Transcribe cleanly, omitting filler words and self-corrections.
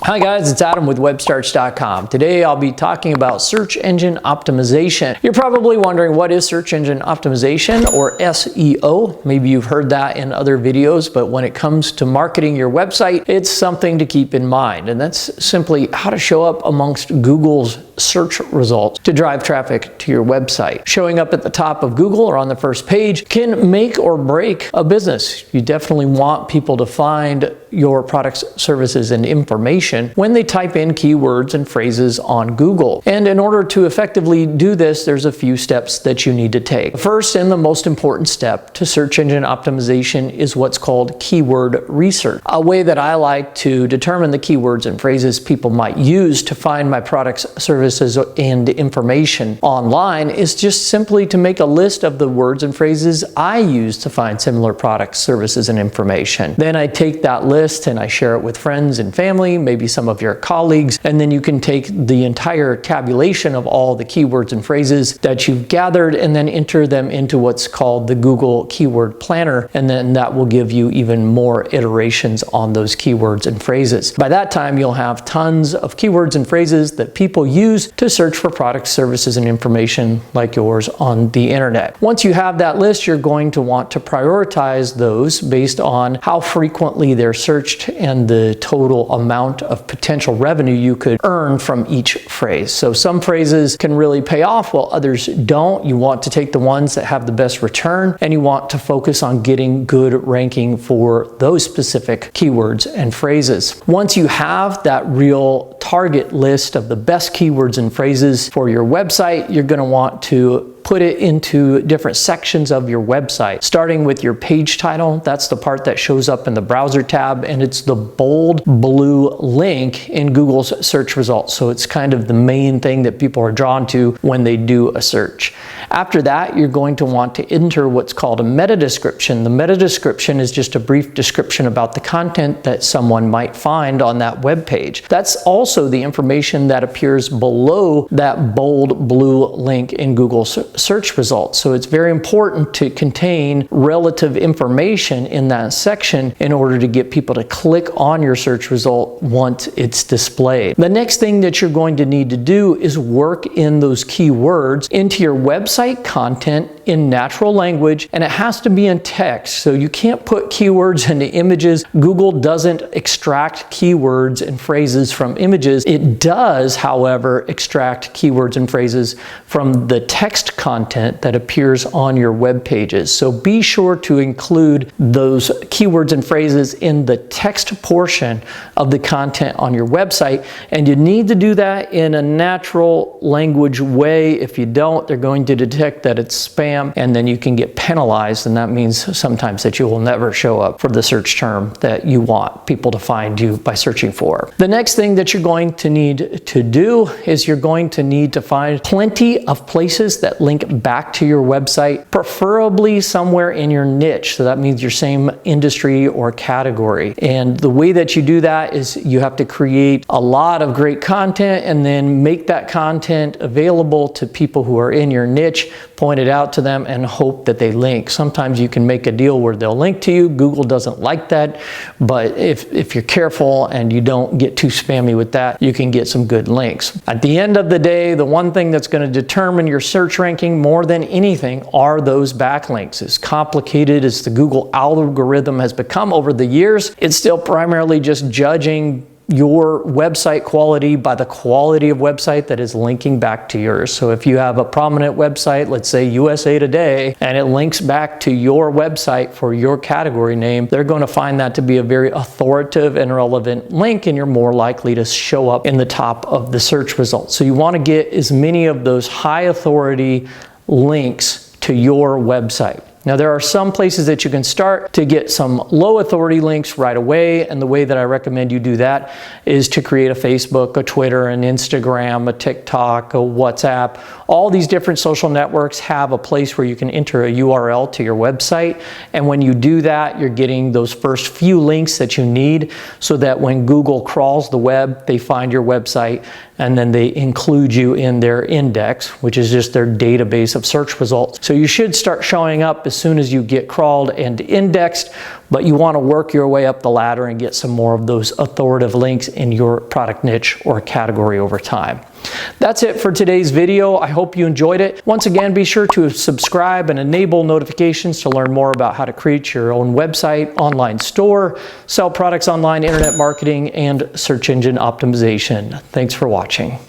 Hi guys, it's Adam with WebStarts.com. Today I'll be talking about search engine optimization. You're probably wondering, what is search engine optimization, or SEO? Maybe you've heard that in other videos, but when it comes to marketing your website, it's something to keep in mind. And that's simply how to show up amongst Google's search results to drive traffic to your website. Showing up at the top of Google or on the first page can make or break a business. You definitely want people to find your products, services, and information when they type in keywords and phrases on Google. And in order to effectively do this, there's a few steps that you need to take. The first and the most important step to search engine optimization is what's called keyword research. A way that I like to determine the keywords and phrases people might use to find my products, services, and information online is just simply to make a list of the words and phrases I use to find similar products, services, and information. Then I take that list and I share it with friends and family, maybe some of your colleagues, and then you can take the entire tabulation of all the keywords and phrases that you've gathered and then enter them into what's called the Google Keyword Planner, and then that will give you even more iterations on those keywords and phrases. By that time, you'll have tons of keywords and phrases that people use to search for products, services, and information like yours on the internet. Once you have that list, you're going to want to prioritize those based on how frequently they're searched and the total amount of potential revenue you could earn from each phrase. So some phrases can really pay off while others don't. You want to take the ones that have the best return, and you want to focus on getting good ranking for those specific keywords and phrases. Once you have that real target list of the best keywords and phrases for your website, you're going to want to put it into different sections of your website, starting with your page title. That's the part that shows up in the browser tab, and it's the bold blue link in Google's search results. So it's kind of the main thing that people are drawn to when they do a search. After that, you're going to want to enter what's called a meta description. The meta description is just a brief description about the content that someone might find on that web page. That's also the information that appears below that bold blue link in Google's search results. So it's very important to contain relative information in that section in order to get people to click on your search result once it's displayed. The next thing that you're going to need to do is work in those keywords into your website content in natural language, and it has to be in text. So you can't put keywords into images. Google doesn't extract keywords and phrases from images. It does, however, extract keywords and phrases from the text content that appears on your web pages. So be sure to include those keywords and phrases in the text portion of the content on your website, and you need to do that in a natural language way. If you don't, they're going to detect that it's spam, and then you can get penalized, and that means sometimes that you will never show up for the search term that you want people to find you by searching for. The next thing that you're going to need to do is you're going to need to find plenty of places that link back to your website, preferably somewhere in your niche. So that means your same industry or category. And the way that you do that is you have to create a lot of great content and then make that content available to people who are in your niche, point it out to them, and hope that they link. Sometimes you can make a deal where they'll link to you. Google doesn't like that, but if you're careful and you don't get too spammy with that, you can get some good links. At the end of the day, the one thing that's going to determine your search ranking more than anything are those backlinks. As complicated as the Google algorithm has become over the years, it's still primarily just judging your website quality by the quality of website that is linking back to yours. So if you have a prominent website, let's say USA Today, and it links back to your website for your category name, they're going to find that to be a very authoritative and relevant link, and you're more likely to show up in the top of the search results. So you want to get as many of those high authority links to your website. Now, there are some places that you can start to get some low authority links right away, and the way that I recommend you do that is to create a Facebook, a Twitter, an Instagram, a TikTok, a WhatsApp. All these different social networks have a place where you can enter a URL to your website, and when you do that, you're getting those first few links that you need so that when Google crawls the web, they find your website, and then they include you in their index, which is just their database of search results. So you should start showing up as as soon as you get crawled and indexed, but you want to work your way up the ladder and get some more of those authoritative links in your product niche or category over time. That's it for today's video. I hope you enjoyed it. Once again, be sure to subscribe and enable notifications to learn more about how to create your own website, online store, sell products online, internet marketing, and search engine optimization. Thanks for watching.